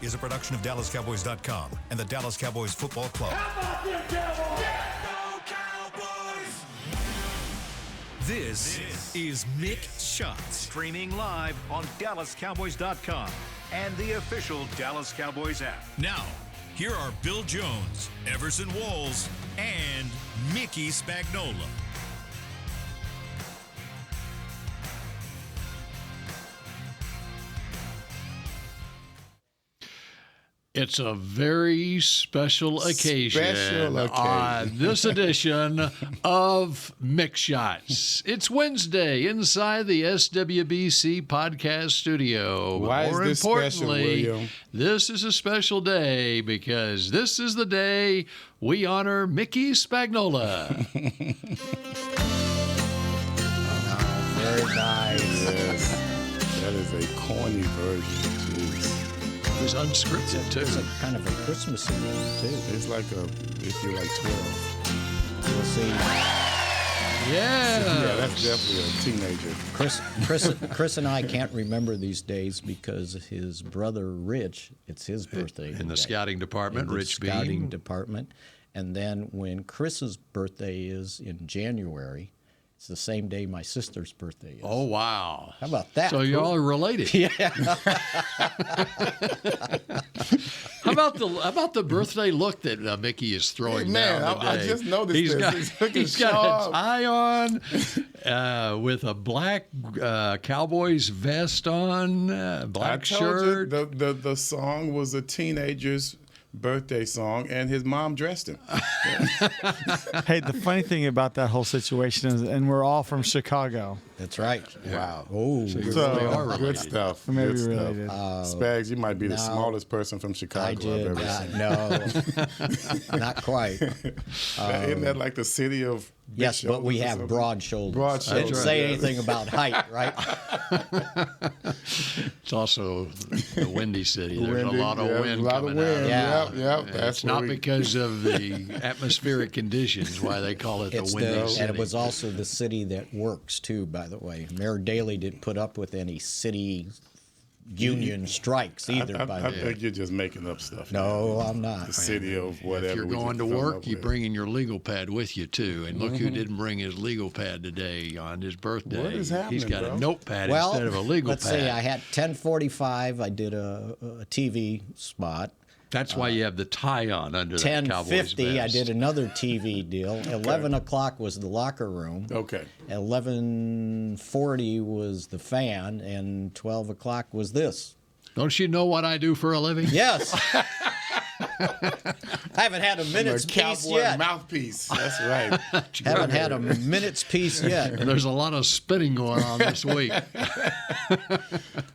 is a production of DallasCowboys.com and the Dallas Cowboys Football Club. How about them Cowboys? This is Mick Shots, streaming live on DallasCowboys.com and the official Dallas Cowboys app. Now, here are Bill Jones, Everson Walls, and Mickey Spagnola. It's a very special occasion on this edition of Mick Shots. It's Wednesday inside the SWBC podcast studio. Why is this special, William? This is a special day because this is the day we honor Mickey Spagnola. Very nice. Yes. That is a corny version. Jeez. It was unscripted, too. It's a kind of a Christmassy one, too. It's like if you're like 12. We'll see. Yeah. Yeah, that's definitely a teenager. Chris and I can't remember these days because his brother Rich, it's his birthday. In the scouting department, Rich Beam. Scouting department. And then when Chris's birthday is in January, it's the same day my sister's birthday is. Oh, wow. How about that? So you all are related. Yeah. How about the birthday look that Mickey is throwing down today? I just noticed He's got a tie on with a black Cowboys vest on, black shirt. The song was a teenager's birthday song, and his mom dressed him. Hey, the funny thing about that whole situation is, and we're all from Chicago. That's right. Yeah. Wow. Oh, So So, are related. good stuff. Maybe Good related. stuff. Spags, you might be the smallest person from Chicago I did. I've ever seen. No, not quite. Isn't that like the city of big Yes, but we shoulders or have something? broad shoulders. Broad Didn't shoulders, say yes. anything about height, right? It's also the windy city. There's Windy, a lot of yeah, wind a lot coming of wind. out. Yeah. Yep. And That's it's not where we- because of the atmospheric conditions why they call it the windy city. And it was also the city that works too, by the way. Mayor Daley didn't put up with any city union strikes either. I think you're just making up stuff. No, I'm not. The city of whatever. If you're we going to just come work, up you're with. bringing your legal pad with you, too. And look who didn't bring his legal pad today on his birthday. What is happening, He's got bro? a notepad Well, instead of a legal let's pad. see. I had 10:45. I did a TV spot. That's why you have the tie on under that Cowboys 10:50. I vest. did another TV deal. 11 o'clock was the locker room. Okay. 11:40 was the fan, and 12 o'clock was this. Don't you know what I do for a living? Yes. I haven't had a minute's The peace cowboy yet. mouthpiece. That's right. Haven't had a minute's peace yet. And there's a lot of spinning going on this week.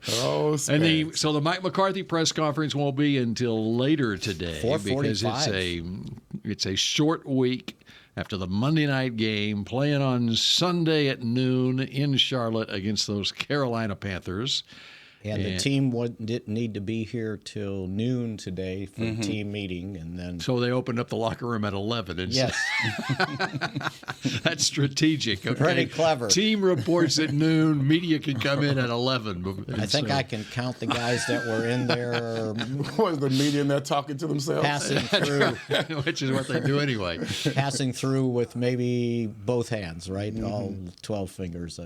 Oh, So the Mike McCarthy press conference won't be until later today because 4:45. it's a short week after the Monday night game, playing on Sunday at noon in Charlotte against those Carolina Panthers. And the team didn't need to be here till noon today for a team meeting, and then So they opened up the locker room at 11. And yes, that's strategic. Okay? Pretty clever. Team reports at noon. Media can come in at 11. I think I can count the guys that were in there was the media in there talking to themselves? passing through, which is what they do anyway. passing through with maybe both hands, right? All 12 fingers.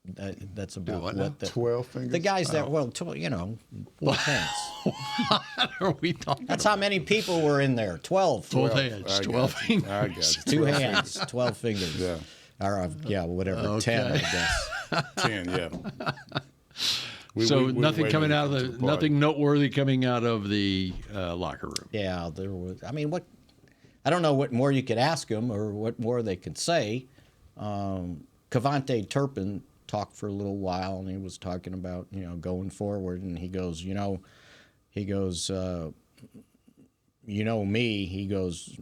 That's about what what now? 12 fingers? the guys that both hands. What are we talking That's how many people were in there. 12. Both hands, 12 fingers. I got it. 2 hands, 12 fingers. Yeah. Or, whatever, Okay. 10, I guess. 10, yeah. So we nothing waited coming out of to the party. nothing noteworthy coming out of the locker room. Yeah, there was. I mean, I don't know what more you could ask them or what more they could say. Cavante Turpin talked for a little while, and he was talking about going forward, and he goes, me. He goes,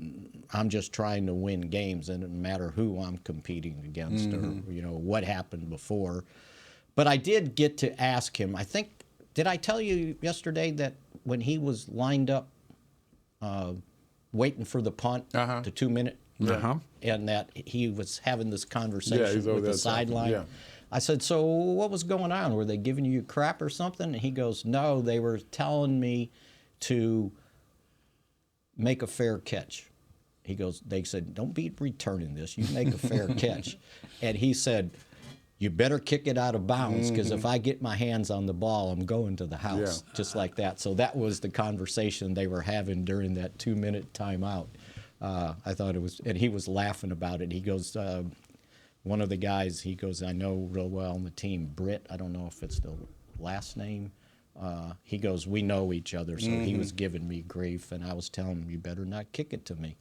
I'm just trying to win games, and it doesn't matter who I'm competing against or what happened before. But I did get to ask him. I think, did I tell you yesterday that when he was lined up waiting for the punt, the 2 minute, and that he was having this conversation he's over with there the talking, sideline? yeah. I said, so what was going on? Were they giving you crap or something? And he goes, no, they were telling me to make a fair catch. He goes, they said, don't be returning this. You make a fair catch. And he said, you better kick it out of bounds, because if I get my hands on the ball, I'm going to the house, just like that. So that was the conversation they were having during that 2-minute timeout. I thought it was, and he was laughing about it. He goes, one of the guys, he goes, I know real well on the team, Britt, I don't know if it's the last name. He goes, we know each other, so he was giving me grief, and I was telling him, you better not kick it to me.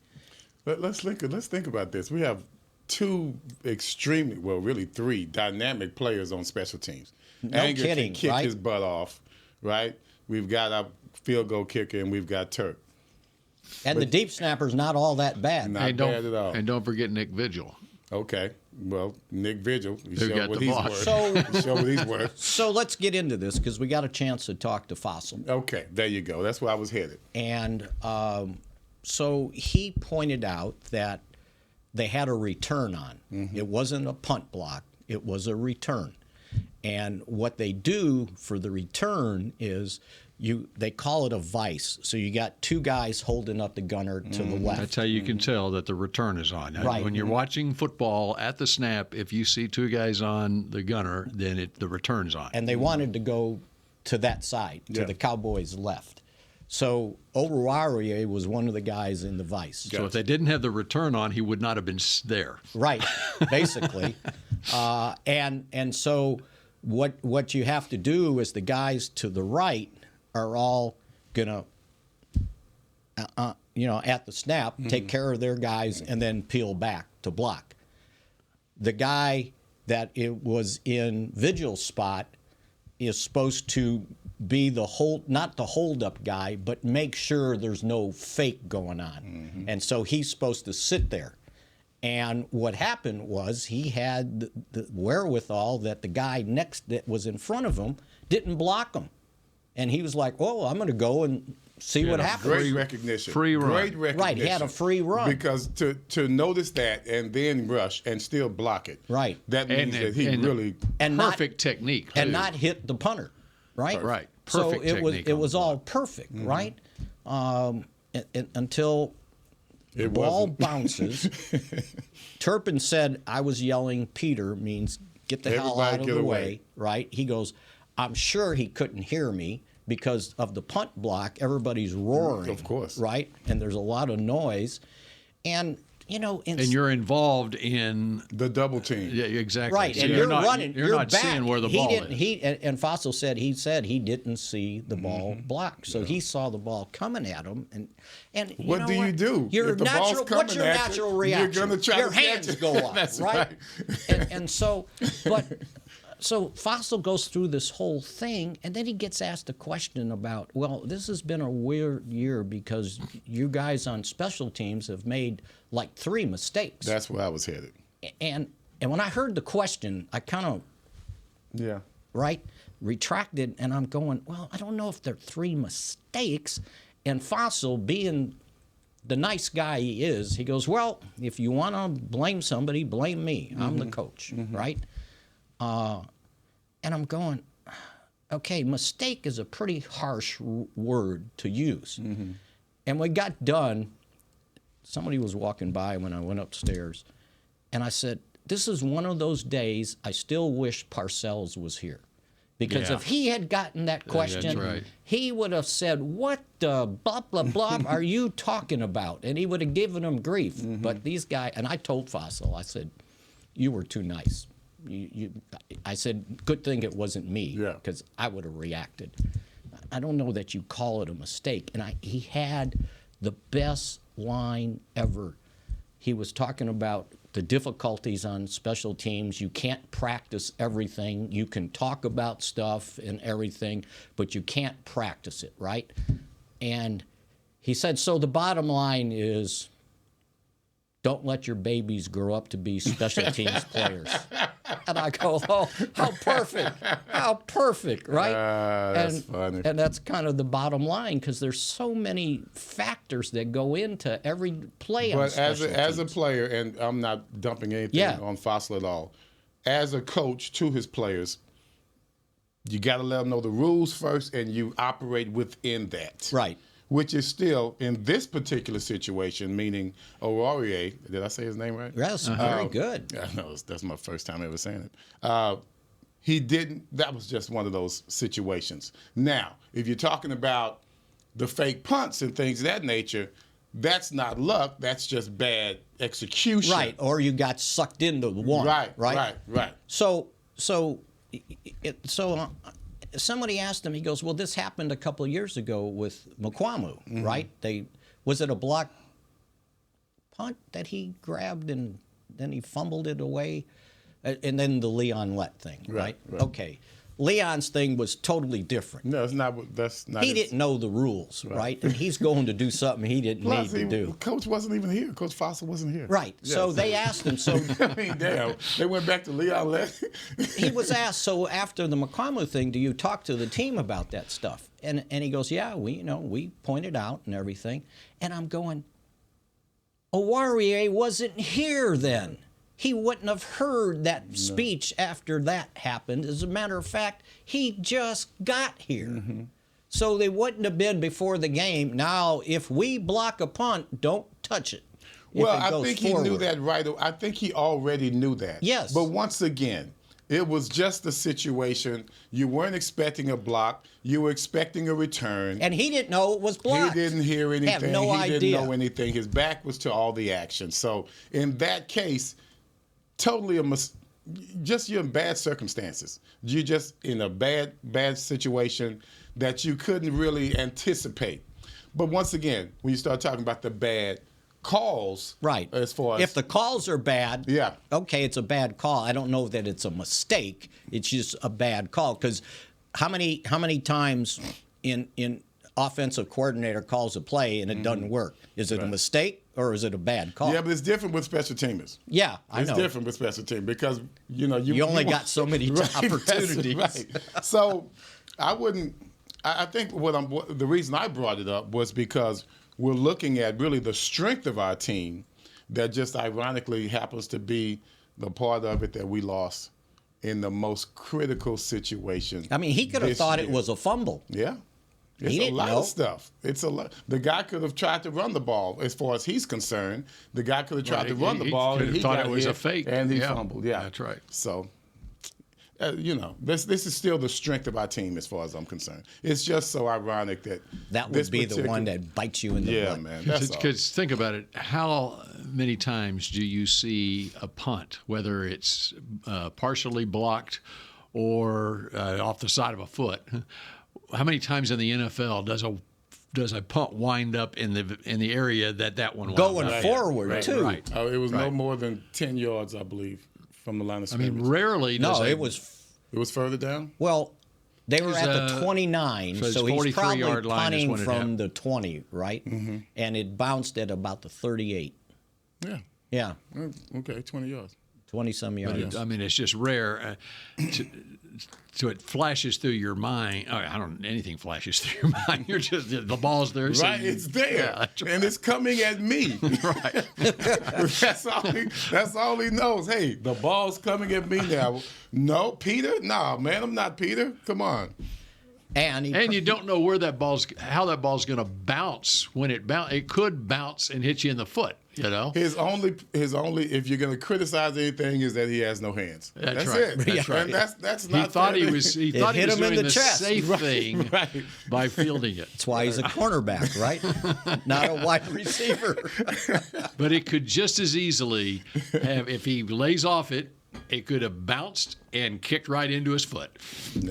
But let's think about this. We have two extremely, well, really three dynamic players on special teams. No Anger kidding, can kick right? his butt off, right? We've got our field goal kicker, and we've got Turk. And the deep snapper's not all that bad. Not bad at all. And don't forget Nick Vigil. Okay. Well, Nick Vigil, Who show got what the he's ball. worth. Show what he's worth. So let's get into this, because we got a chance to talk to Fossil. Okay, there you go. That's where I was headed. And so he pointed out that they had a return on. It wasn't a punt block. It was a return. And what they do for the return is they call it a vice. So you got two guys holding up the gunner to the left. That's how you can tell that the return is on. Right. When you're watching football at the snap, if you see two guys on the gunner, then the return's on. And they wanted to go to that side, to the Cowboys' left. So Oruwariye was one of the guys in the vice. So if they didn't have the return on, he would not have been there. Right, basically. And so what you have to do is the guys to the right are all gonna, at the snap, take care of their guys and then peel back to block. The guy that it was in Vigil's spot is supposed to be not the hold-up guy, but make sure there's no fake going on. And so he's supposed to sit there. And what happened was he had the wherewithal that the guy that was in front of him didn't block him. And he was like, oh, I'm going to go and see what happens. Great recognition. Free run. Great recognition. Right, he had a free run. Because to notice that and then rush and still block it. Right. That means that he really... And perfect technique, too. And not hit the punter, right? Right. So Perfect it was technique it on was the all block. perfect, right? Until the ball bounces. Turpin said, I was yelling, Peter means get the hell out of the way, right? He goes, I'm sure he couldn't hear me because of the punt block. Everybody's roaring. Of course. Right? And there's a lot of noise. And, and you're involved in the double team. Yeah, exactly. Right, So and you're running. You're not back. seeing where the ball is. And Fossil said he didn't see the ball blocked, so he saw the ball coming at him. And what do you do? Your If the natural. ball's coming What's your at natural you, reaction? You're gonna try your to hands catch it. go up, That's right? right. and so, so Fossil goes through this whole thing, and then he gets asked a question about, well, this has been a weird year because you guys on special teams have made like 3 mistakes. That's where I was headed. And when I heard the question, I kind of retracted, and I'm going, well, I don't know if they're 3 mistakes. And Fossil, being the nice guy he is, he goes, well, if you want to blame somebody, blame me. I'm the coach, right? And I'm going, okay, mistake is a pretty harsh word to use. And we got done. Somebody was walking by when I went upstairs, and I said, this is one of those days I still wish Parcells was here. Because if he had gotten that question, he would have said, what the blah, blah, blah are you talking about? And he would have given him grief. But these guys, and I told Fossil, I said, you were too nice. I said, good thing it wasn't me, because I would have reacted. I don't know that you call it a mistake. And he had the best line ever. He was talking about the difficulties on special teams. You can't practice everything. You can talk about stuff and everything, but you can't practice it, right? And he said, so the bottom line is, don't let your babies grow up to be special teams players. And I go, oh, how perfect, right? That's funny. And that's kind of the bottom line, because there's so many factors that go into every play on But special teams. as a player, and I'm not dumping anything on Fossil at all, as a coach to his players, you got to let them know the rules first, and you operate within that. Right. Which is still, in this particular situation, meaning Aurier, did I say his name right? Yes, very good. Yeah, no, that's my first time ever saying it. He didn't, that was just one of those situations. Now, if you're talking about the fake punts and things of that nature, that's not luck, that's just bad execution. Right, or you got sucked into the one. Right. So somebody asked him, he goes, well, this happened a couple of years ago with Mukuamu, right? Was it a block punt that he grabbed and then he fumbled it away? And then the Leon Lett thing, right? Okay. Leon's thing was totally different. No, it's not. That's not. He didn't know the rules, right? And he's going to do something he didn't need to do. Coach wasn't even here. Coach Fossil wasn't here. Right. Yes. So they asked him. So I mean, damn, they went back to Leon Lett. He was asked. So after the Mukuamu thing, do you talk to the team about that stuff? And he goes, yeah, we pointed out and everything. And I'm going, Aurier wasn't here then. He wouldn't have heard that speech after that happened. As a matter of fact, he just got here. So they wouldn't have been before the game. Now, if we block a punt, don't touch it. Well, I think he knew that right away. I think he already knew that. Yes. But once again, it was just a situation. You weren't expecting a block. You were expecting a return. And he didn't know it was blocked. He didn't hear anything. Have no idea. He didn't know anything. His back was to all the action. So in that case, totally just you're in bad circumstances. You're just in a bad situation that you couldn't really anticipate. But once again, when you start talking about the bad calls, right? As far as if the calls are bad, yeah, okay, it's a bad call. I don't know that it's a mistake. It's just a bad call because how many times in offensive coordinator calls a play and it doesn't work? Is it a mistake? Or is it a bad call? Yeah, but it's different with special teamers. Yeah, I know. It's different with special teams because, you only got so many opportunities. Right. So I think the reason I brought it up was because we're looking at really the strength of our team that just ironically happens to be the part of it that we lost in the most critical situation. I mean, he could have thought it was a fumble. Yeah. It's a lot of stuff. It's a lot. The guy could have tried to run the ball, as far as he's concerned. The guy could have tried to run the ball, and he thought got it was hit, a fake, and he fumbled. Yeah, that's right. So, this is still the strength of our team, as far as I'm concerned. It's just so ironic that would be the one that bites you in the butt. Yeah, man. Because think about it. How many times do you see a punt, whether it's partially blocked or off the side of a foot? How many times in the NFL does a punt wind up in the area that one going up? forward too? Right. It was no more than 10 yards, I believe, from the line of scrimmage. I mean, rarely. It was further down. Well, they were at the 29, so he's probably punting from the 20, right? And it bounced at about the 38. Yeah. Yeah. Okay, 20 yards. 20-some yards. But I mean, it's just rare. So it flashes through your mind. Anything flashes through your mind. You're just, the ball's there. So right, it's there. Right. And it's coming at me. Right. That's all he knows. Hey, the ball's coming at me now. No, Peter? No, man, I'm not Peter. Come on. And you don't know how that ball's going to bounce when it could bounce and hit you in the foot. His only if you're going to criticize anything is that he has no hands. That's right. it. That's right. And that's not. He thought he was hit doing him in the chest. safe thing by fielding it. That's why he's a cornerback, right? Not a wide receiver. But it could just as easily have, if he lays off it, it could have bounced and kicked right into his foot.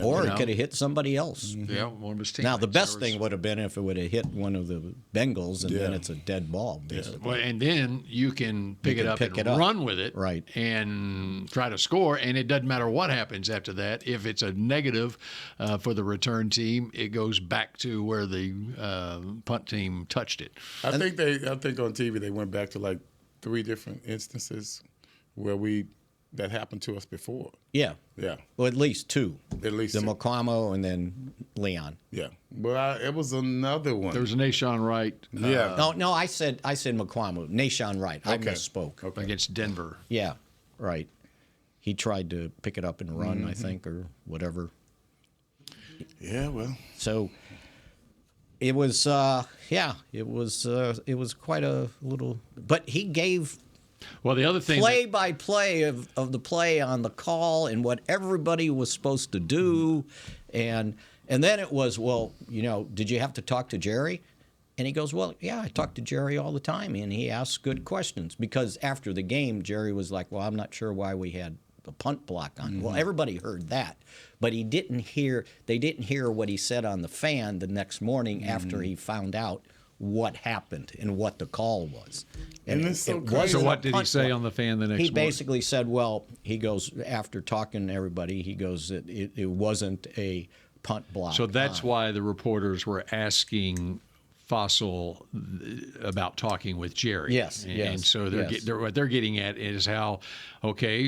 Or it could have hit somebody else. Yeah, one of his teammates. Now, the best thing would have been if it would have hit one of the Bengals, and then it's a dead ball, basically. Well, and then you can pick it up and run with it and try to score, and it doesn't matter what happens after that. If it's a negative for the return team, it goes back to where the punt team touched it. I think on TV they went back to like 3 different instances where that happened to us before. Yeah. Yeah. Well, at least 2. At least the 2. Mukuamu and then Leon. Yeah. But it was another one. There was a Nashon Wright. Yeah. No, I said Mukuamu. Nashon Wright. I misspoke. Against Denver. Yeah. Right. he tried to pick it up and run, I think, or whatever. Yeah, well. So it was, it was quite a little. But he gave Well, the other thing, play by play of the play on the call and what everybody was supposed to do, and then it was, well, did you have to talk to Jerry? And he goes, well, yeah, I talk to Jerry all the time, and he asks good questions. Because after the game, Jerry was like, well, I'm not sure why we had a punt block on. Well, everybody heard that, but they didn't hear what he said on the fan the next morning after he found out what happened and what the call was. And it's so crazy. so what did he say on the fan the next morning? He basically said, well, he goes, after talking to everybody, he goes, it wasn't a punt block. So that's why the reporters were asking Fossil about talking with Jerry. Yes, and so what they're getting at is how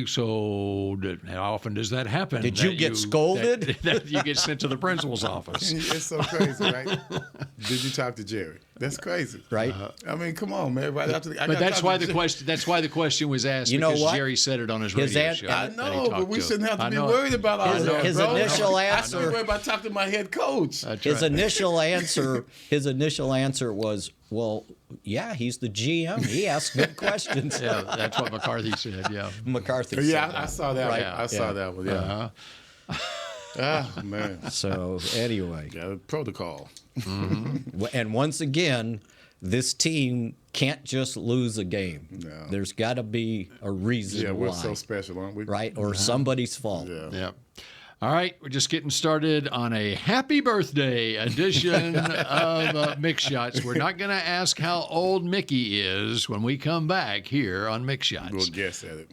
so how often does that happen? Did you get scolded? That you get sent to the principal's office. It's so crazy, right? Did you talk to Jerry? That's crazy, right? I mean, come on, man. Right after but that's why the question. That's why the question was asked. Because Jerry said it on his radio show. I know, but we shouldn't have to be worried about all that. His initial answer. I don't worry about talking to my head coach. His initial answer was, well, yeah, he's the GM. He asks good questions. Yeah, that's what McCarthy said. Yeah, McCarthy said Yeah, that. I saw that. Right. I saw that one. Yeah. Man. So anyway, Yeah, protocol. and once again, this team can't just lose a game. No. There's got to be a reason Yeah, why. we're so special, aren't we? Right? Or somebody's fault. Yeah. Yep. All right, we're just getting started on a happy birthday edition of Mix Shots. We're not going to ask how old Mickey is when we come back here on Mix Shots. We'll guess at it.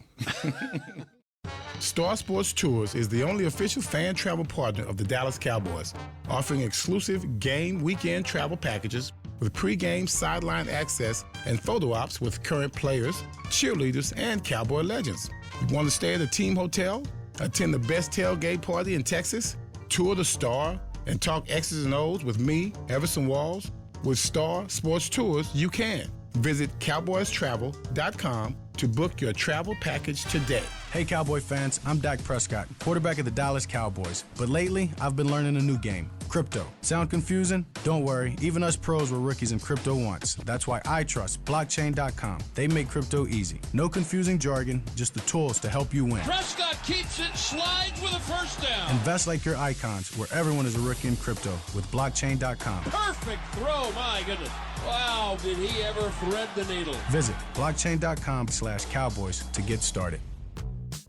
Star Sports Tours is the only official fan travel partner of the Dallas Cowboys, offering exclusive game weekend travel packages with pre-game sideline access and photo ops with current players, cheerleaders, and Cowboy legends. You want to stay at a team hotel, attend the best tailgate party in Texas, tour the Star, and talk X's and O's with me, Everson Walls? With Star Sports Tours, you can. Visit cowboystravel.com to book your travel package today. Hey Cowboy fans, I'm Dak Prescott, quarterback of the Dallas Cowboys. But lately, I've been learning a new game, crypto. Sound confusing? Don't worry, even us pros were rookies in crypto once. That's why I trust blockchain.com. They make crypto easy. No confusing jargon, just the tools to help you win. Prescott keeps it, slides with a first down. Invest like your icons, where everyone is a rookie in crypto with blockchain.com. Perfect throw, my goodness. Wow, did he ever thread the needle. Visit blockchain.com/Cowboys to get started.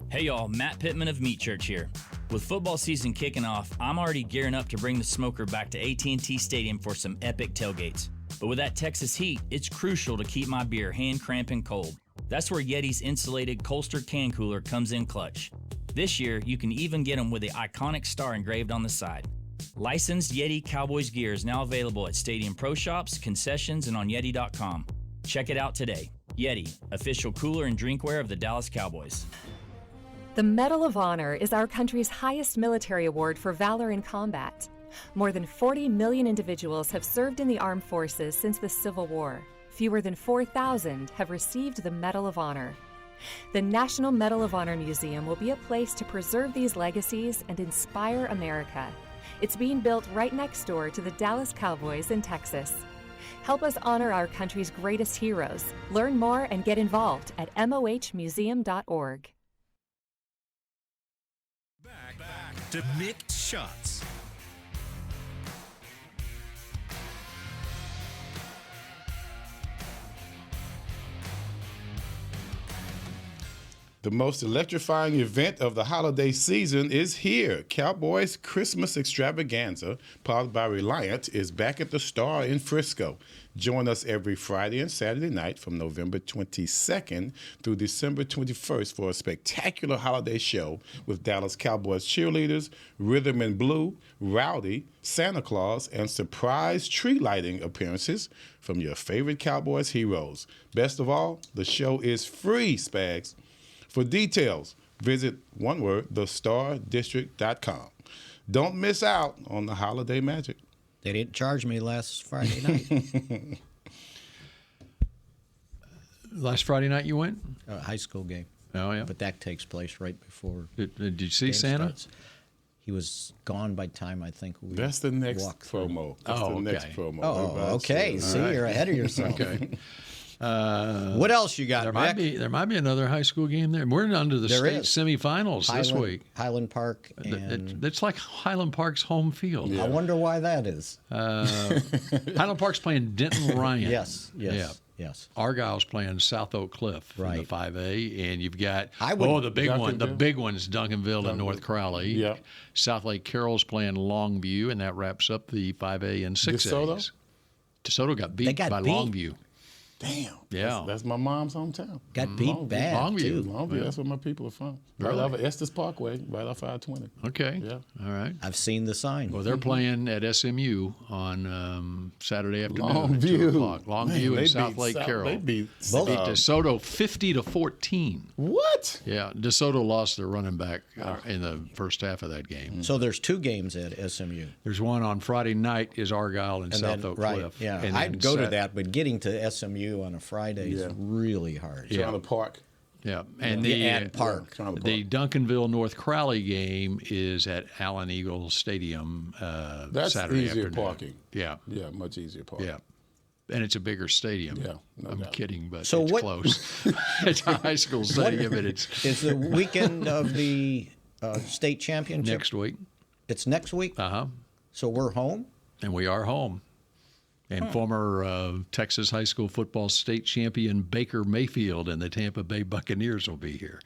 Hey y'all, Matt Pittman of Meat Church here. With football season kicking off, I'm already gearing up to bring the smoker back to AT&T Stadium for some epic tailgates. But with that Texas heat, it's crucial to keep my beer hand cramping cold. That's where Yeti's insulated Colster can cooler comes in clutch. This year, you can even get them with the iconic star engraved on the side. Licensed Yeti Cowboys gear is now available at Stadium Pro Shops, concessions, and on Yeti.com. Check it out today. Yeti, official cooler and drinkware of the Dallas Cowboys. The Medal of Honor is our country's highest military award for valor in combat. More than 40 million individuals have served in the armed forces since the Civil War. Fewer than 4,000 have received the Medal of Honor. The National Medal of Honor Museum will be a place to preserve these legacies and inspire America. It's being built right next door to the Dallas Cowboys in Texas. Help us honor our country's greatest heroes. Learn more and get involved at mohmuseum.org. Back to Mixed Shots. The most electrifying event of the holiday season is here. Cowboys Christmas Extravaganza, powered by Reliant, is back at the Star in Frisco. Join us every Friday and Saturday night from November 22nd through December 21st for a spectacular holiday show with Dallas Cowboys cheerleaders, Rhythm and Blue, Rowdy, Santa Claus, and surprise tree lighting appearances from your favorite Cowboys heroes. Best of all, the show is free, Spags. For details, visit one word, thestardistrict.com. Don't miss out on the holiday magic. They didn't charge me last Friday night. Last Friday night you went? High school game. Oh, yeah. But that takes place right before. Did you see game Santa? starts. He was gone by the time I think we. That's the next walked through. promo. That's the next promo. Oh, Everybody okay. says. See, you're ahead of yourself. Okay. What else you got, Mick? There might be another high school game there. We're under the There state is. semifinals this week. Highland Park. And It's like Highland Park's home field. I wonder why that is. Highland Park's playing Denton Ryan. Yes. Yeah. Argyle's playing South Oak Cliff in the 5A, and you've got the big one. The big one's Duncanville and North Crowley. Yep. South Lake Carroll's playing Longview, and that wraps up the 5A and 6As. DeSoto got beat by Longview. Damn. Yeah. That's my mom's hometown. Got beat bad, Longview. too. Longview, that's where my people are from. Right off of Estes Parkway, right off I-20. Okay. Yeah. All right. I've seen the sign. Well, they're playing at SMU on Saturday afternoon at 2 Longview. o'clock. Longview and South Lake Carroll. They beat DeSoto 50-14. What? Yeah, DeSoto lost their running back in the first half of that game. So there's 2 games at SMU. There's one on Friday night is Argyle and South Oak Cliff. Yeah, And I'd then go to that, but getting to SMU on a Friday is really hard. Trying to park. Yeah, and Park. The Duncanville North Crowley game is at Allen Eagle Stadium That's Saturday easier afternoon. parking. Yeah, much easier parking. Yeah, and it's a bigger stadium. Yeah, no I'm doubt. kidding, but So it's what- close. It's a high school stadium, and it's Is the weekend of the state championship next week. It's next week. So we're home. And we are home. And former Texas high school football state champion Baker Mayfield and the Tampa Bay Buccaneers will be here.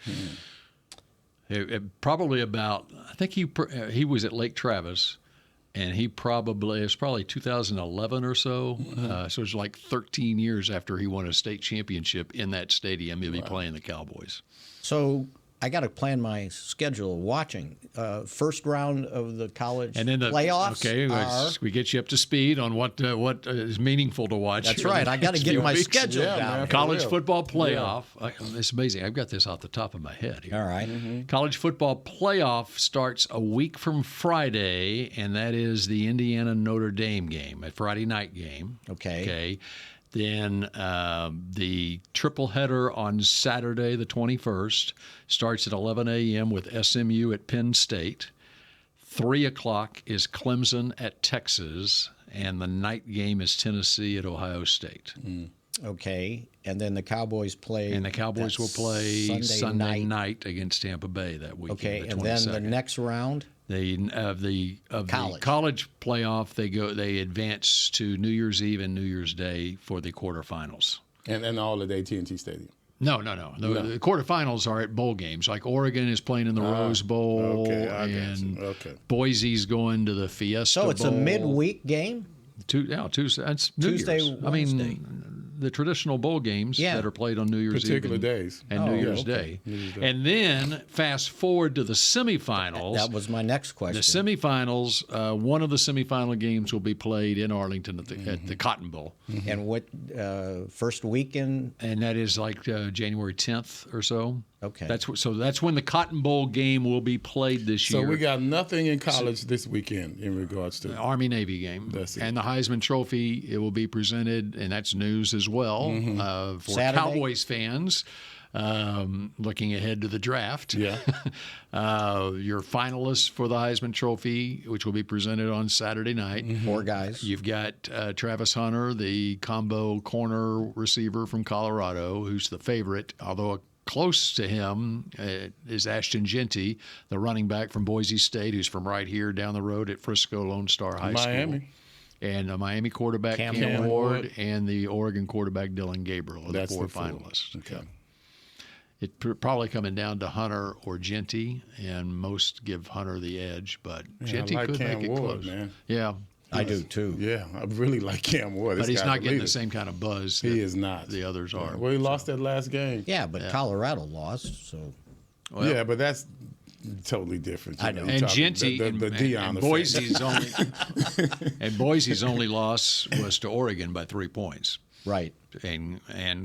Probably about, I think he was at Lake Travis, and it's probably 2011 or so. So it's like 13 years after he won a state championship in that stadium. He'll be playing the Cowboys. So I got to plan my schedule of watching. First round of the college And then playoffs. Okay, we get you up to speed on what is meaningful to watch. That's here in right. the I got to next get few my weeks. schedule down. man. College real. football playoff. It's amazing. I've got this off the top of my head here. All right. College football playoff starts a week from Friday, and that is the Indiana-Notre Dame game, a Friday night game. Okay. Then the triple header on Saturday, the 21st, starts at 11 a.m. with SMU at Penn State. 3 o'clock is Clemson at Texas, and the night game is Tennessee at Ohio State. Okay. And then the Cowboys play. And the Cowboys will play Sunday night against Tampa Bay that weekend. Okay. the And then the 22nd. next round. The College. college playoff, they advance to New Year's Eve and New Year's Day for the quarterfinals. And all at AT&T Stadium. No. The quarterfinals are at bowl games. Like Oregon is playing in the Rose Bowl, okay, I got and you. Okay. Boise's going to the Fiesta So it's Bowl. a midweek game. Tuesday. That's New Tuesday, Year's. Wednesday. The traditional bowl games that are played on New Year's Particular Eve days. and New Year's Day. And then fast forward to the semifinals. That was my next question. The semifinals, one of the semifinal games will be played in Arlington at the Cotton Bowl. And what first weekend? And that is like January 10th or so. Okay. That's when the Cotton Bowl game will be played this year. So we got nothing in college this weekend in regards to Army-Navy game. That's it. And the Heisman Trophy, it will be presented, and that's news as well for Saturday? Cowboys fans looking ahead to the draft. Yeah. Your finalists for the Heisman Trophy, which will be presented on Saturday night. 4 guys. You've got Travis Hunter, the combo corner receiver from Colorado, who's the favorite, although close to him is Ashton Genty, the running back from Boise State, who's from right here down the road at Frisco Lone Star High School. Miami. And the Miami quarterback Cam Ward and the Oregon quarterback Dylan Gabriel are That's the 4 the 4. finalists. Okay. It's probably coming down to Hunter or Genty, and most give Hunter the edge, but Genty I like could Cam make it Ward, close. man. Yeah. I do too. Yeah, I really like Cam Ward. But This he's guy's not a getting the leader. same kind of buzz that He is not. the others are. Well, he lost that last game. Yeah, but Colorado lost, so Well, yeah, but that's totally different. I know. And Genty the and Deion Boise's Boise's only loss was to Oregon by 3 points. right. And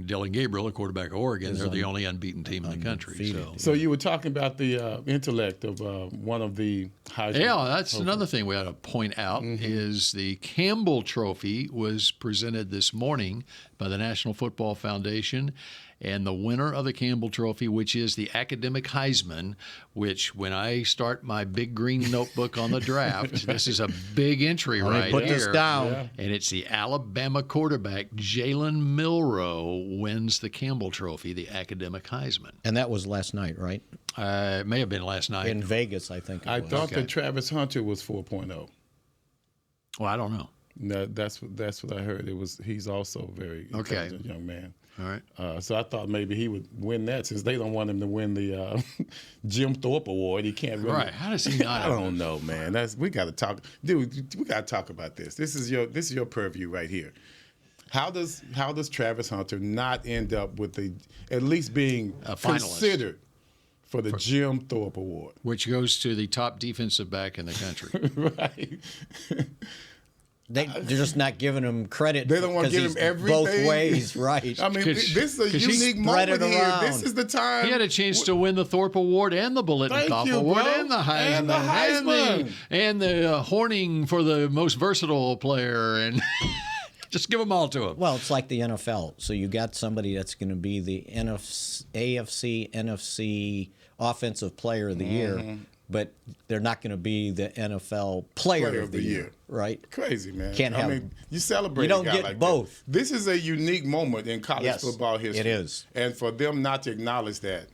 Dylan Gabriel, the quarterback of Oregon, they're the only unbeaten team in the country. So you were talking about the intellect of one of the Heisman. Yeah, that's another thing we ought to point out is the Campbell Trophy was presented this morning by the National Football Foundation, And the winner of the Campbell Trophy, which is the Academic Heisman, which when I start my big green notebook on the draft, this is a big entry right put here. this down. Yeah. And it's the Alabama quarterback, Jalen Milroe, wins the Campbell Trophy, the Academic Heisman. And that was last night, right? It may have been last night. In Vegas, I think. I thought that Travis Hunter was 4.0. Well, I don't know. No, that's what I heard. He's also a very intelligent young man. All right. So I thought maybe he would win that since they don't want him to win the Jim Thorpe Award. He can't really. Right. How does he not? I don't know, man. We got to talk, dude. We got to talk about this. This is your purview right here. How does Travis Hunter not end up with at least being A finalist considered for the Jim Thorpe Award, which goes to the top defensive back in the country? right? They're just not giving him credit. They don't want to give him everything. Both ways, right? I mean, this is a 'cause he unique spread moment it here. around. This is the time. He had a chance to win the Thorpe Award and the Bolitnikoff Thank you, Award bro. and the Heisman And the Heisman. and the Horning for the most versatile player, and just give them all to him. Well, it's like the NFL. So you got somebody that's going to be the AFC, NFC Offensive Player of the Year, but they're not going to be the NFL Player of the Year, right? Crazy, man. Can't have. I mean, you celebrate. You don't a guy get like both. That. This is a unique moment in college Yes, football history. it is. And for them not to acknowledge that,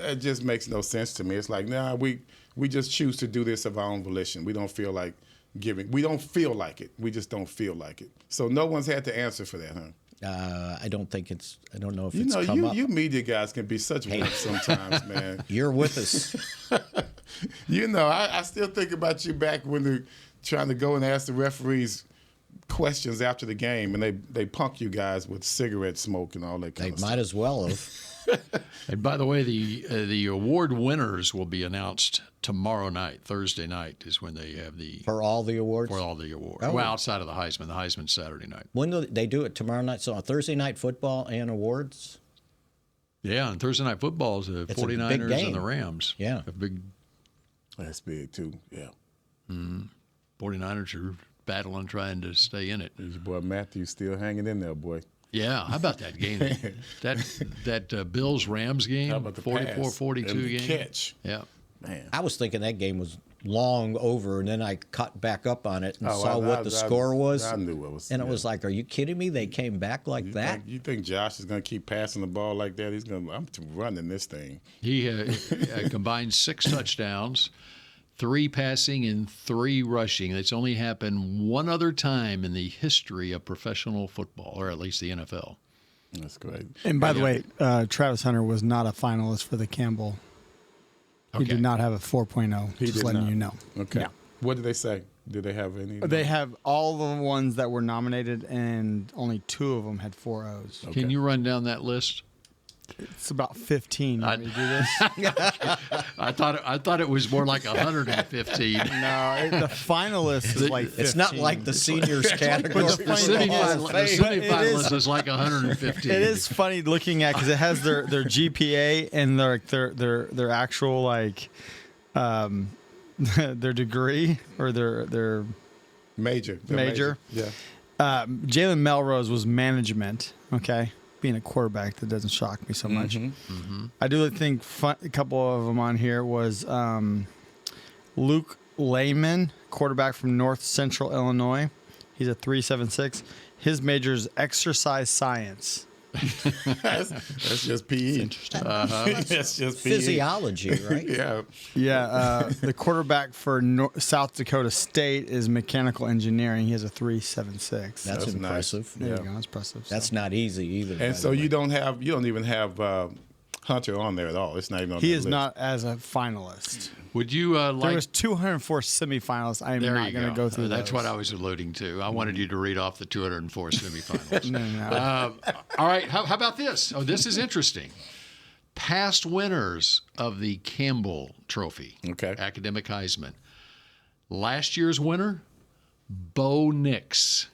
it just makes no sense to me. It's like, nah, we just choose to do this of our own volition. We don't feel like giving. We don't feel like it. We just don't feel like it. So no one's had to answer for that, huh? I don't think it's. I don't know if You it's know, come up. you media guys can be such wimps sometimes, man. You're with us. You know, I still think about you back when they're trying to go and ask the referees questions after the game, and they punk you guys with cigarette smoke and all that kind They of might stuff. as well have. And by the way, the award winners will be announced tomorrow night. Thursday night is when they have For all the awards? for all the awards. Oh. Well, outside of the Heisman. The Heisman's Saturday night. When do they do it? Tomorrow night? So on Thursday night football and awards? Yeah, and Thursday night football is the It's a big 49ers game. and the Rams. Yeah. A big That's big too. Yeah. 49ers are battling trying to stay in it. Your boy Matthew still hanging in there, boy. Yeah, how about that game? that Bills-Rams game, How about the 44-42 pass and the game? catch? Yeah. Man. I was thinking that game was long over, and then I cut back up on it and Oh, saw what the score was. I knew it was. And it was like, are you kidding me? They came back like that? You think Josh is going to keep passing the ball like that? I'm running this thing. He combined 6 touchdowns, 3 passing and 3 rushing. It's only happened one other time in the history of professional football, or at least the NFL. That's great. And by the way, Travis Hunter was not a finalist for the Campbell. He Okay. did not have a 4.0. He Just did letting not. you know. Okay. Yeah. What did they say? Did they have any? They have all the ones that were nominated, and only 2 of them had 4 O's. Okay. Can you run down that list? It's about 15. You want me to do this? I thought it was more like 115. No, the finalist is like 15. It's not like the seniors category. But the The funny thing is- semifinalist is like 115. It is funny looking at because it has their GPA and their actual like their degree or their Major. They're Major. Yeah. Jalen Melrose was management. Okay, being a quarterback, that doesn't shock me so much. I do think a couple of them on here was Luke Lehman, quarterback from North Central Illinois. He's a 3.76. His major is exercise science. That's just PE. That's just PE. Physiology, right? Yeah. Yeah, the quarterback for South Dakota State is mechanical engineering. He has a 3.76. That's nice. impressive. There you go. That's impressive. That's not easy either. by And the so way. you don't even have Hunter on there at all. It's not even on He that is list. not as a finalist. Would you There like? was 204 semifinalists. I am There not you going to go through That's those. what I was alluding to. I wanted you to read off the 204 semifinals. No. All right. How about this? Oh, this is interesting. Past winners of the Campbell Trophy, Okay. Academic Heisman. Last year's winner, Bo Nix,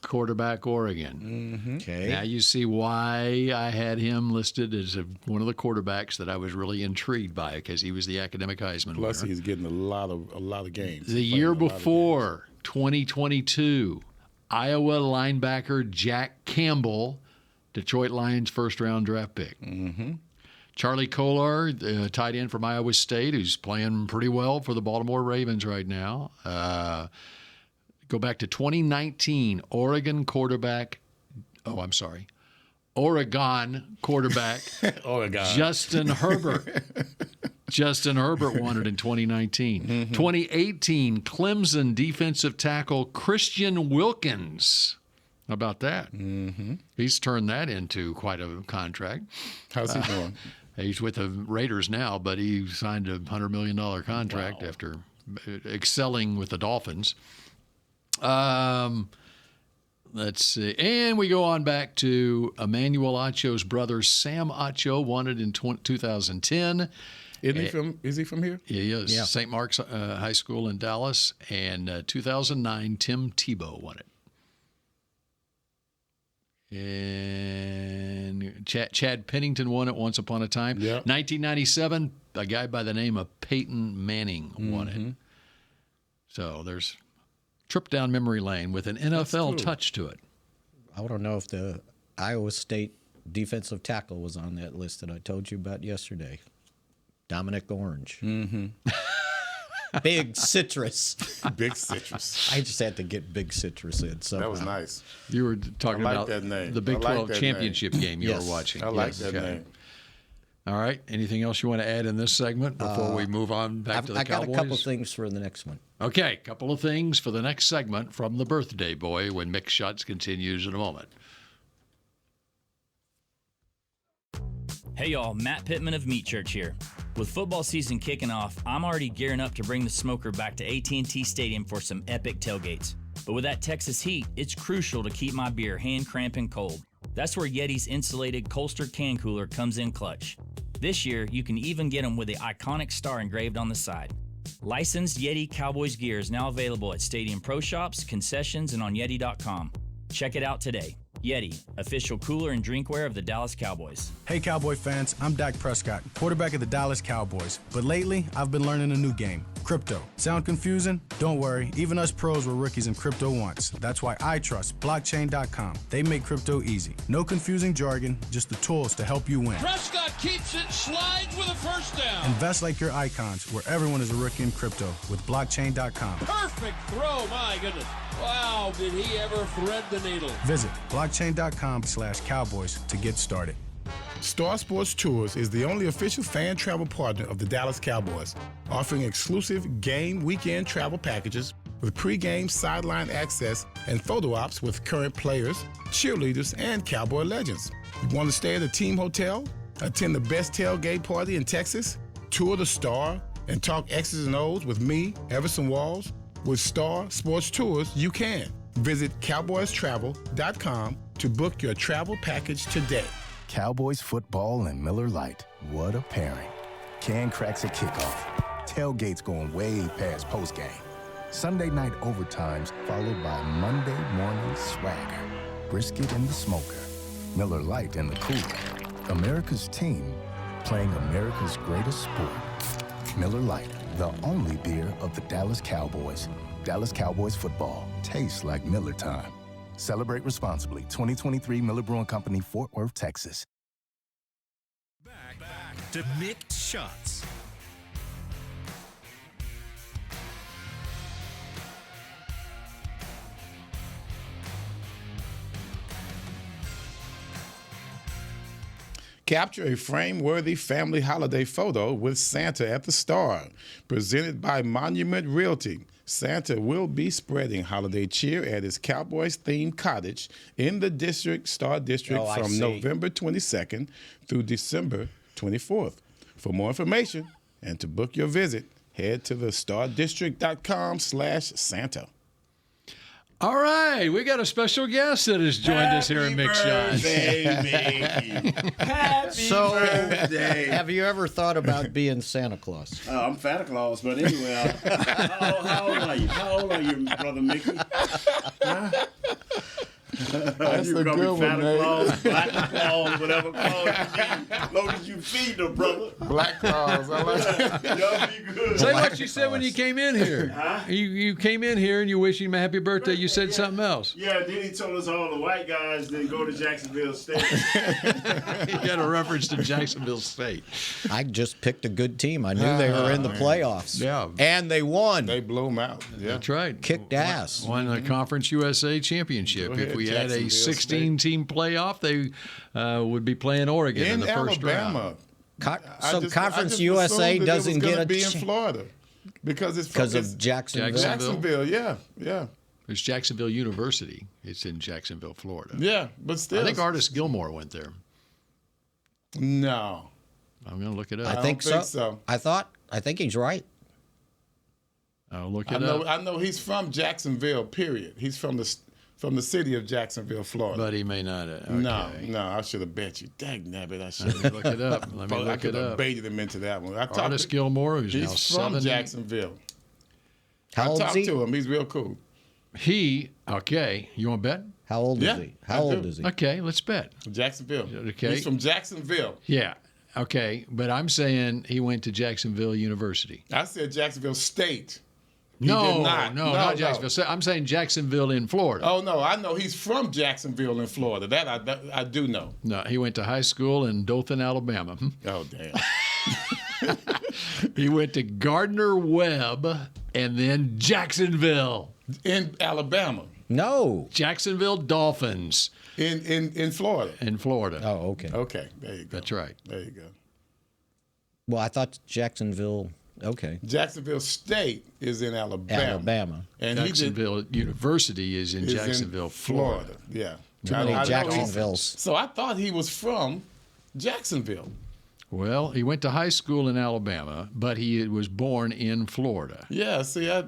quarterback, Oregon. Okay. Now you see why I had him listed as one of the quarterbacks that I was really intrigued by because he was the Academic Heisman Plus, winner. he's getting a lot of games. The He's year playing a lot of before, 2022, Iowa linebacker Jack Campbell Detroit Lions first-round draft pick. Mm-hmm. Charlie Kolar, tight end from Iowa State, who's playing pretty well for the Baltimore Ravens right now. Go back to 2019, Oregon quarterback Oregon. Justin Herbert. Justin Herbert won it in 2019. Mm-hmm. 2018, Clemson defensive tackle Christian Wilkins. How about that? Mm-hmm. He's turned that into quite a contract. How's he doing? He's with the Raiders now, but he signed a $100 million contract after excelling with the Dolphins. Let's see. And we go on back to Emmanuel Acho's brother, Sam Acho, won it in 2010. Is he from here? He is. Yeah. St. Mark's High School in Dallas. And 2009, Tim Tebow won it. And Chad Pennington won it once upon a time. Yep. 1997, a guy by the name of Peyton Manning won it. So there's trip down memory lane with an NFL touch to it. I don't know if the Iowa State defensive tackle was on that list that I told you about yesterday. Dominic Orange. Mm-hmm. Big Citrus. Big Citrus. I just had to get Big Citrus in. So That was nice. You were talking I like about that name. the Big I like 12 that championship game you were watching. I like that name. All right. Anything else you want to add in this segment before we move on back to the Cowboys? I got a couple things for the next one. Okay, a couple of things for the next segment from the birthday boy when Mick Shots continues in a moment. Hey y'all, Matt Pittman of Meat Church here. With football season kicking off, I'm already gearing up to bring the smoker back to AT&T Stadium for some epic tailgates. But with that Texas heat, it's crucial to keep my beer hand cramping cold. That's where Yeti's insulated Colster can cooler comes in clutch. This year, you can even get them with the iconic star engraved on the side. Licensed Yeti Cowboys gear is now available at Stadium Pro Shops, concessions, and on Yeti.com. Check it out today. Yeti, official cooler and drinkware of the Dallas Cowboys. Hey, Cowboy fans, I'm Dak Prescott, quarterback of the Dallas Cowboys. But lately, I've been learning a new game, crypto. Sound confusing? Don't worry, even us pros were rookies in crypto once. That's why I trust blockchain.com. They make crypto easy. No confusing jargon, just the tools to help you win. Prescott keeps it, slides with a first down. Invest like your icons, where everyone is a rookie in crypto with blockchain.com. Perfect throw, my goodness. Wow, did he ever thread the needle. Visit blockchain.com/Cowboys to get started. Star Sports Tours is the only official fan travel partner of the Dallas Cowboys, offering exclusive game weekend travel packages with pre-game sideline access and photo ops with current players, cheerleaders, and Cowboy legends. You want to stay at a team hotel, attend the best tailgate party in Texas, tour the Star, and talk X's and O's with me, Everson Walls? With Star Sports Tours, you can. Visit cowboystravel.com to book your travel package today. Cowboys football and Miller Lite. What a pairing. Can cracks at kickoff. Tailgates going way past postgame. Sunday night overtimes followed by Monday morning swagger. Brisket in the smoker. Miller Lite in the cooler. America's team playing America's greatest sport. Miller Lite, the only beer of the Dallas Cowboys. Dallas Cowboys football tastes like Miller time. Celebrate responsibly. 2023 Miller Brewing Company, Fort Worth, Texas. Back to Mick Shots. Capture a frame-worthy family holiday photo with Santa at the Star. Presented by Monument Realty. Santa will be spreading holiday cheer at his Cowboys-themed cottage in the Star District from November 22nd through December 24th. For more information and to book your visit, head to thestardistrict.com/Santa. All right, we got a special guest that has joined us here in Mick Shots. Happy birthday. Have you ever thought about being Santa Claus? I'm Santa Claus, but anyway, how old are you? How old are you, Brother Mickey? Huh? That's You a call good me one, Santa Nate. Claus, Black Claus, whatever clause you need. As long as you feed them, brother. Black Claus. I like that. Y'all be good. Say what you said when you came in here. Huh? You came in here and you wishing him a happy birthday. You said something else. Yeah, then he told us all the white guys didn't go to Jacksonville State. He got a reference to Jacksonville State. I just picked a good team. I knew they were in the playoffs. Yeah. And they won. They blew him out. Yeah. That's right. Kicked ass. Won the Conference USA championship. Go ahead, If we had a Jacksonville 16-team playoff, they would be playing Oregon in the first round. Alabama. So Conference I just USA assumed that doesn't it was get gonna a be in ch- Florida because of Jacksonville. Jacksonville, yeah. There's Jacksonville University. It's in Jacksonville, Florida. Yeah, but still. I think Artis Gilmore went there. No. I'm going to look it up. I think don't so. think I think he's right. I'll look it I up. know he's from Jacksonville, period. He's from the city of Jacksonville, Florida. But he may not. Okay. No, I should have bet you. Dang nabbit, I should Let me look it up. Let me I look could it have up. baited him into that one. Artis Gilmore, who's now He's from 70. Jacksonville. How I old is talked he? to him. He's real cool. Okay, you want to bet? How old Yeah, is he? I How do. old is he? Okay, let's bet. Jacksonville. Okay. He's from Jacksonville. Yeah. Okay, but I'm saying he went to Jacksonville University. I said Jacksonville State. He No, did not. not Jacksonville. I'm saying Jacksonville in Florida. Oh no, I know he's from Jacksonville in Florida. That I do know. No, he went to high school in Dothan, Alabama. Oh damn. He went to Gardner Webb and then Jacksonville. In Alabama. No. Jacksonville Dolphins In Florida. in Florida. Oh, okay. Okay, there you go. That's right. There you go. Well, I thought Jacksonville. Okay. Jacksonville State is in Alabama. And Jacksonville University is in is Jacksonville, in Florida. Yeah. Too I many know Jacksonvilles. So I thought he was from Jacksonville. Well, he went to high school in Alabama, but he was born in Florida. Yeah, see, I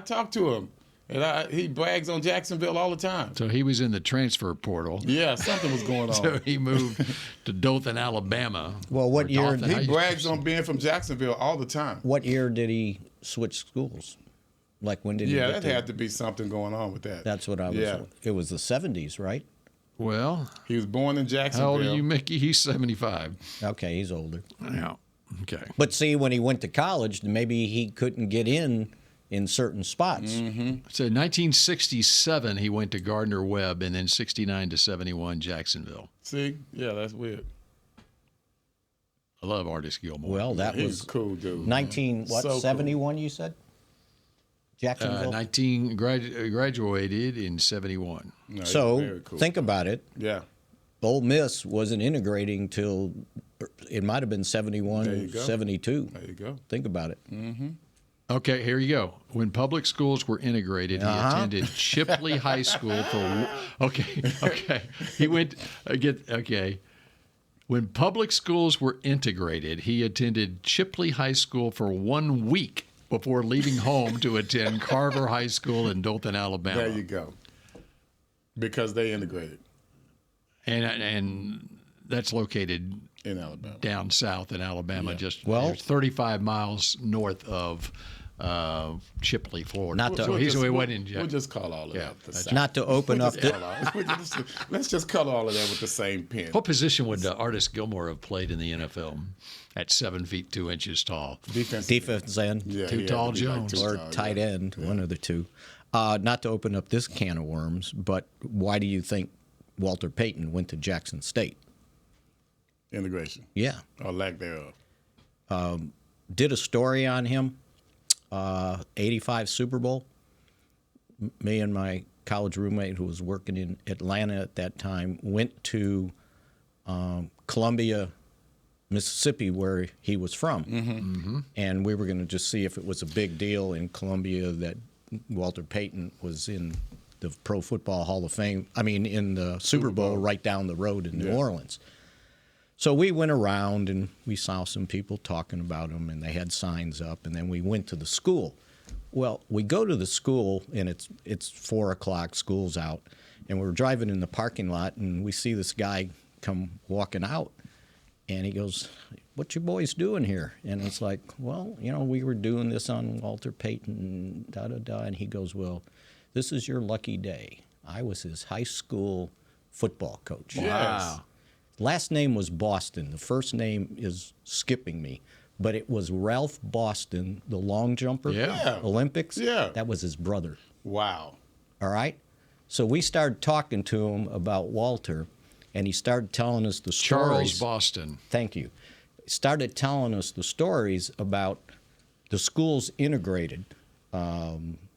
talked to him, and he brags on Jacksonville all the time. So he was in the transfer portal. Yeah, something was going on. So he moved to Dothan, Alabama. Well, what Or year? Dothan, how He you- brags on being from Jacksonville all the time. What year did he switch schools? Like when did he? Yeah, get that to- had to be something going on with that. That's what I was. Yeah. It was the 70s, right? Well, He was born in Jacksonville. how old are you, Mickey? He's 75. Okay, he's older. Yeah. Okay. But see, when he went to college, maybe he couldn't get in certain spots. So 1967, he went to Gardner Webb, and then 69 to 71, Jacksonville. See? Yeah, that's weird. I love Artis Gilmore. Well, that He's was a cool dude. 71. You said Jacksonville. 19 graduated in 71. No, he's So very cool. think about it. Yeah. Ole Miss wasn't integrating till it might have been There 71, you go. 72. There you go. Think about it. Okay, here you go. When public schools were integrated, he attended Chipley High School for. Okay. He went When public schools were integrated, he attended Chipley High School for 1 week before leaving home to attend Carver High School in Dothan, Alabama. There you go. Because they integrated And that's located in Alabama. down south in Alabama, Yeah. just Well- 35 miles north of Chipley, Florida. Not to- so he's we went in. We'll just call all of Yeah, that the that's same. Not to open up the. Let's just color all of that with the same pen. What position would Artis Gilmore have played in the NFL at 7 feet 2 inches tall? Defense end. Yeah, Too he had tall to be like Jones. too Or tall, tight yeah. end, one of the two. Not to open up this can of worms, but why do you think Walter Payton went to Jackson State? Integration Yeah. or lack thereof. Did a story on him, 85 Super Bowl. Me and my college roommate who was working in Atlanta at that time went to Columbia, Mississippi, where he was from. And we were going to just see if it was a big deal in Columbia that Walter Payton was in the Pro Football Hall of Fame. I mean, in the Super Bowl right down the road in New Orleans. So we went around and we saw some people talking about him, and they had signs up, and then we went to the school. Well, we go to the school, and it's 4 o'clock, school's out, and we're driving in the parking lot, and we see this guy come walking out, and he goes, "What you boys doing here?" And it's like, "Well, we were doing this on Walter Payton, da-da-da," and he goes, "Well, this is your lucky day. I was his high school football coach. Yes. Last name was Boston. The first name is skipping me. But it was Ralph Boston, the long jumper, Olympics. Yeah. That was his brother. Wow. All right? So we started talking to him about Walter, and he started telling us the stories. Charles Boston. Thank you. He started telling us the stories about the schools integrated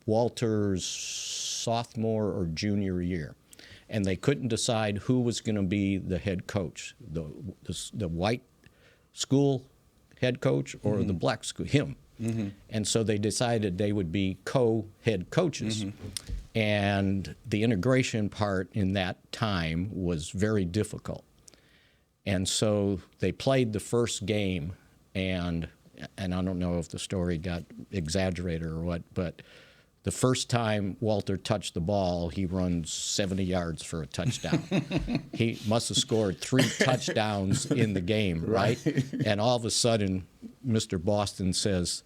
Walter's sophomore or junior year. And they couldn't decide who was going to be the head coach, the white school head coach or the black school, him. And so they decided they would be co-head coaches. And the integration part in that time was very difficult. And so they played the first game, and I don't know if the story got exaggerated or what, but the first time Walter touched the ball, he runs 70 yards for a touchdown. He must have scored 3 touchdowns in the game, right? And all of a sudden, Mr. Boston says,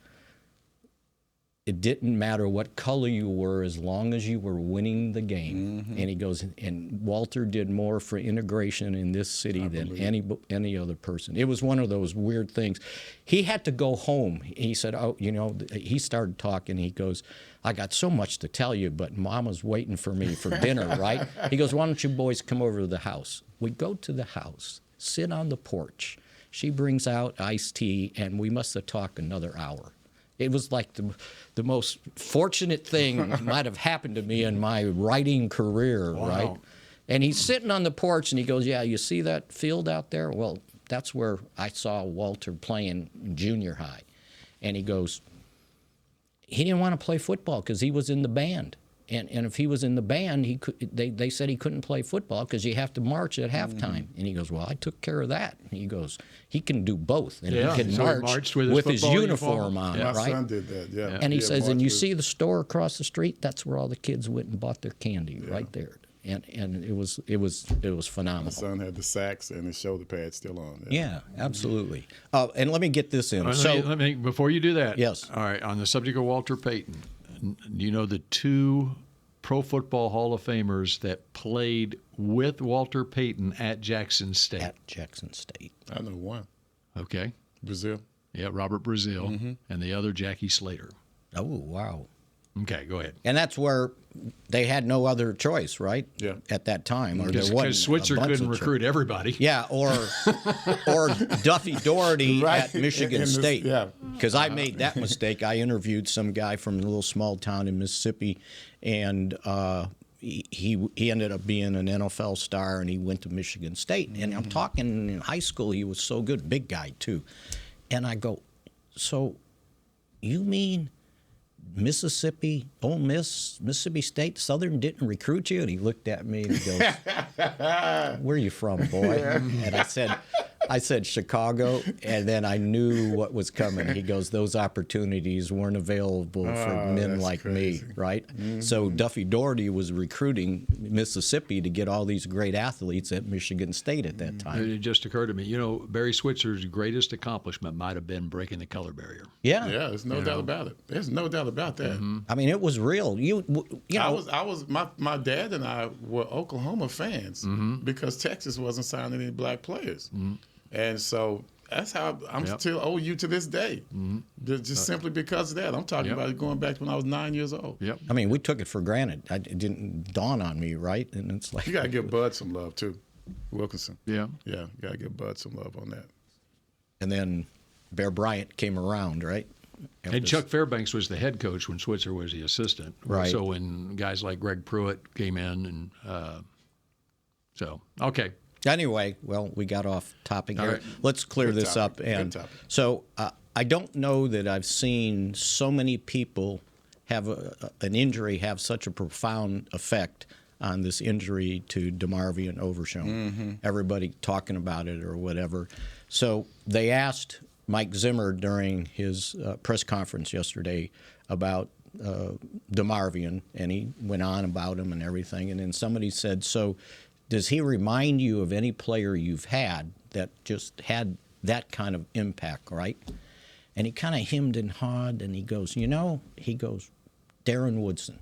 it didn't matter what color you were as long as you were winning the game. And he goes, and Walter did more for integration in this city than any other person. It was one of those weird things. He had to go home. He said, he started talking. He goes, I got so much to tell you, but Mama's waiting for me for dinner, right? He goes, why don't you boys come over to the house? We go to the house, sit on the porch. She brings out iced tea, and we must have talked another hour. It was like the most fortunate thing might have happened to me in my writing career, right? And he's sitting on the porch, and he goes, yeah, you see that field out there? Well, that's where I saw Walter playing junior high. And he goes, he didn't want to play football because he was in the band. And if he was in the band, they said he couldn't play football because you have to march at halftime. And he goes, well, I took care of that. And he goes, he can do both. And he can march with his uniform on, right? My son did that, yeah. And he says, and you see the store across the street? That's where all the kids went and bought their candy, right there. And it was phenomenal. My son had the sacks and his shoulder pads still on. Yeah, absolutely. And let me get this in. Let me, before you do that. Yes. All right, on the subject of Walter Payton, you know the 2 Pro Football Hall of Famers that played with Walter Payton at Jackson State? At Jackson State. I know one. Okay. Brazil. Yeah, Robert Brazil, and the other Jackie Slater. Oh, wow. Okay, go ahead. And that's where they had no other choice, right? Yeah. At that time, or because Switzer couldn't recruit everybody. Yeah, or Duffy Doherty at Michigan State. Yeah. Because I made that mistake. I interviewed some guy from a little small town in Mississippi, and he ended up being an NFL star, and he went to Michigan State. And I'm talking in high school, he was so good, big guy too. And I go, so you mean Mississippi, Ole Miss, Mississippi State, Southern didn't recruit you? And he looked at me and he goes, where are you from, boy? And I said Chicago, and then I knew what was coming. He goes, those opportunities weren't available for men like me, right? So Duffy Doherty was recruiting Mississippi to get all these great athletes at Michigan State at that time. It just occurred to me, Barry Switzer's greatest accomplishment might have been breaking the color barrier. Yeah. Yeah, there's no doubt about it. There's no doubt about that. I mean, it was real. You know, I was my dad and I were Oklahoma fans because Texas wasn't signing any black players. And so that's how I'm still OU to this day. Just simply because of that. I'm talking about it going back to when I was 9 years old. Yep. I mean, we took it for granted. It didn't dawn on me, right? And it's like you got to give Bud some love too, Wilkinson. Yeah. Yeah, you got to give Bud some love on that. And then Bear Bryant came around, right? And Chuck Fairbanks was the head coach when Switzer was the assistant. Right. So when guys like Greg Pruitt came in, and okay. Anyway, well, we got off topic here. Right. Let's clear Good this topic. up. And Good topic. so I don't know that I've seen so many people have an injury have such a profound effect on this injury to DeMarvion Overshown. Everybody talking about it or whatever. So they asked Mike Zimmer during his press conference yesterday about DeMarvion, and he went on about him and everything. And then somebody said, so does he remind you of any player you've had that just had that kind of impact, right? And he kind of hemmed and hawed, and he goes, Darren Woodson.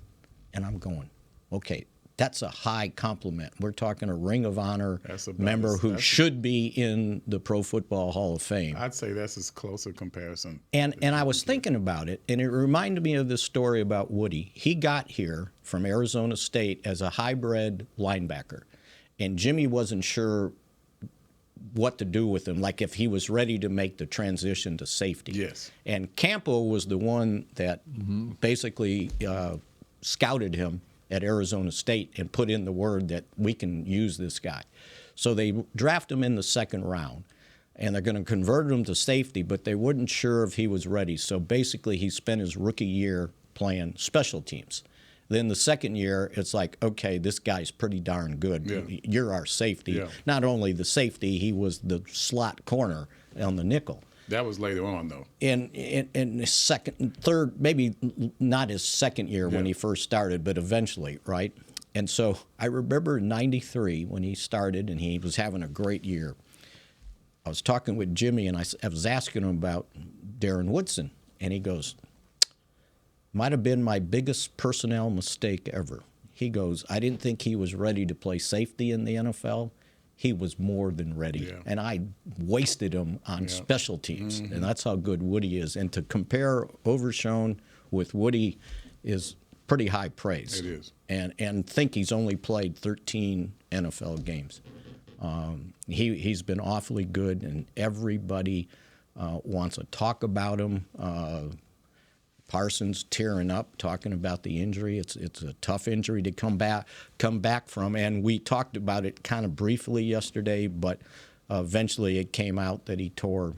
And I'm going, okay, That's a high compliment. We're talking a Ring of Honor That's member who should be in the Pro Football Hall of Fame. I'd say that's as close a comparison. And I was thinking about it, and it reminded me of this story about Woody. He got here from Arizona State as a hybrid linebacker, and Jimmy wasn't sure what to do with him, like if he was ready to make the transition to safety. Yes. And Campo was the one that basically scouted him at Arizona State and put in the word that we can use this guy. So they draft him in the second round, and they're going to convert him to safety, but they weren't sure if he was ready. So basically he spent his rookie year playing special teams. Then the second year, it's like, okay, this guy's pretty darn good. Yeah. You're our safety. Yeah. Not only the safety, he was the slot corner on the nickel. That was later on, though. In his second, third, maybe not his second year when he first started, but eventually, right? And so I remember in '93 when he started and he was having a great year. I was talking with Jimmy and I was asking him about Darren Woodson, and he goes, might have been my biggest personnel mistake ever. He goes, I didn't think he was ready to play safety in the NFL. He was more than ready. Yeah. And I wasted him on special teams. And that's how good Woody is. And to compare Overshown with Woody is pretty high praise. It is. And think he's only played 13 NFL games. He's been awfully good, and everybody wants to talk about him. Parsons tearing up, talking about the injury. It's a tough injury to come back from, and we talked about it kind of briefly yesterday, but eventually it came out that he tore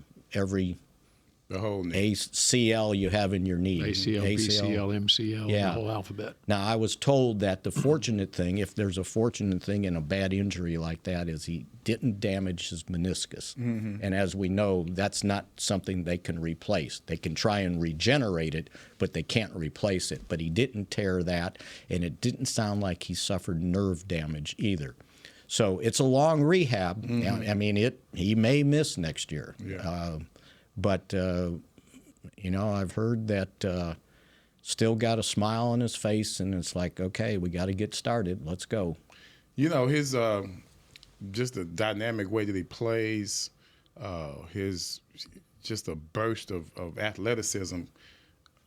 the whole knee. ACL you have in your knee. ACL, PCL, MCL, the whole alphabet. Now, I was told that the fortunate thing, if there's a fortunate thing in a bad injury like that, is he didn't damage his meniscus. And as we know, that's not something they can replace. They can try and regenerate it, but they can't replace it. But he didn't tear that, and it didn't sound like he suffered nerve damage either. So it's a long rehab. I mean, he may miss next year. Yeah. But, I've heard that still got a smile on his face, and it's like, okay, we got to get started. Let's go. His just the dynamic way that he plays, his just a burst of athleticism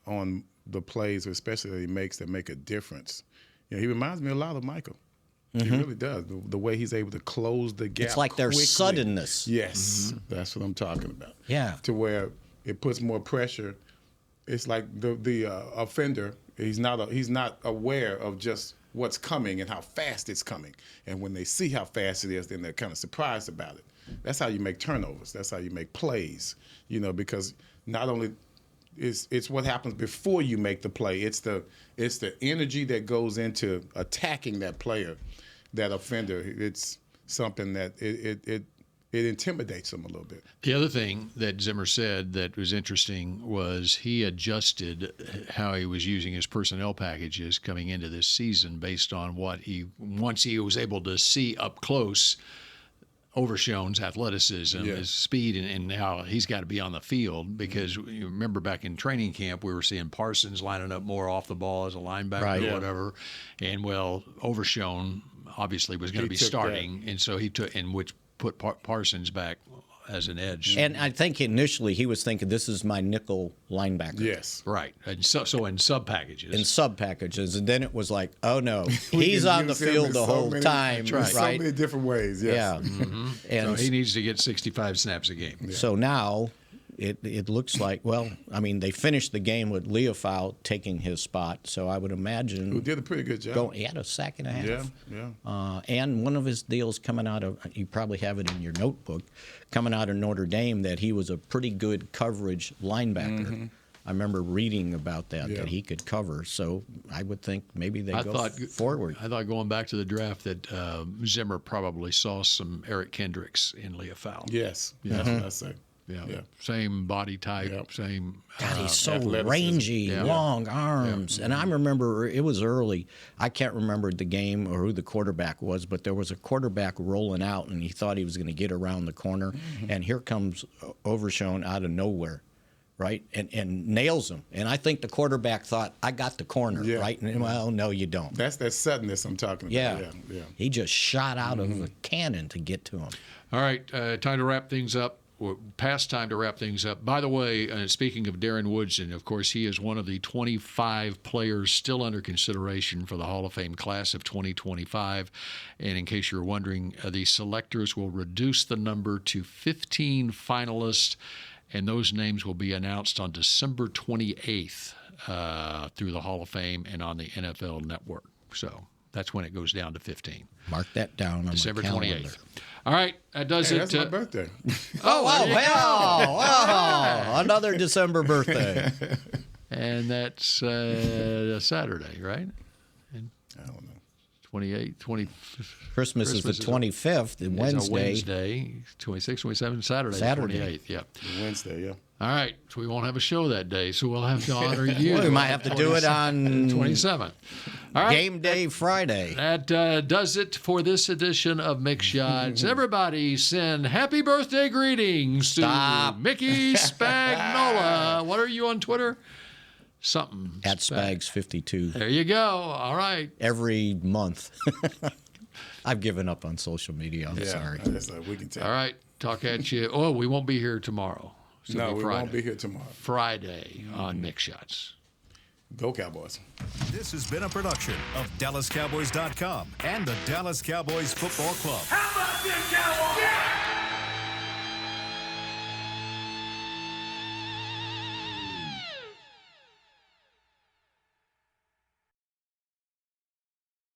on the plays, especially that he makes that make a difference. He reminds me a lot of Michael. He really does. The way he's able to close the gap. It's like their quickly. suddenness. Yes, that's what I'm talking about. Yeah. To where it puts more pressure. It's like the offender. He's not aware of just what's coming and how fast it's coming. And when they see how fast it is, then they're kind of surprised about it. That's how you make turnovers. That's how you make plays. Because not only it's what happens before you make the play. It's the energy that goes into attacking that player, that offender. It's something that it intimidates them a little bit. The other thing that Zimmer said that was interesting was he adjusted how he was using his personnel packages coming into this season based on once he was able to see up close Overshown's athleticism, his speed, and how he's got to be on the field, because you remember back in training camp we were seeing Parsons lining up more off the ball as a linebacker or whatever, and Overshown obviously was going to be starting, and so he took which put Parsons back as an edge. And I think initially he was thinking, this is my nickel linebacker. Yes. Right. And so in sub packages. And then it was like, oh no, he's on the field the whole time. Right. So many different ways, yes. Yeah. And so he needs to get 65 snaps a game. Yeah. So now it looks like, they finished the game with Leofau taking his spot, so I would imagine. Who did a pretty good job. He had a sack and a half. Yeah. And one of his deals coming out of, you probably have it in your notebook, coming out of Notre Dame, that he was a pretty good coverage linebacker. I remember reading about that he could cover. So I would think maybe they go forward. I thought going back to the draft that Zimmer probably saw some Eric Kendricks in Leofau. Yes, that's what I say. Yeah. Same body type, same. God, he's so rangy, long arms. And I remember it was early. I can't remember the game or who the quarterback was, but there was a quarterback rolling out, and he thought he was going to get around the corner. And here comes Overshown out of nowhere, right, and nails him. And I think the quarterback thought, I got the corner, right? And, well, no, you don't. That's that suddenness I'm talking about. Yeah. He just shot out of a cannon to get to him. All right, time to wrap things up. Or past time to wrap things up. By the way, speaking of Darren Woodson, of course, he is one of the 25 players still under consideration for the Hall of Fame class of 2025. And in case you're wondering, the selectors will reduce the number to 15 finalists, and those names will be announced on December 28th through the Hall of Fame and on the NFL Network. So that's when it goes down to 15. Mark that down on December my calendar. 28th. All right, that does it. That's my birthday. Another December birthday. And that's Saturday, right? I don't know. 28, 20. Christmas is the 25th, and Wednesday, 26, 27, Saturday. 28th, yeah. Wednesday, yeah. All right, so we won't have a show that day, so we'll have to honor you. Well, we might have to do it on 27th. All right. Game Day Friday. That does it for this edition of Mick Shots. Everybody send happy birthday greetings to Mickey Spagnola. What are you on Twitter? Something. At Spags52. There you go. All right. Every month. I've given up on social media. I'm sorry. We can tell. All right. Talk at you. Oh, we won't be here tomorrow. No, we won't be here tomorrow. Friday on Mick Shots. Go Cowboys. This has been a production of DallasCowboys.com and the Dallas Cowboys Football Club. How about this, Cowboys? Yeah!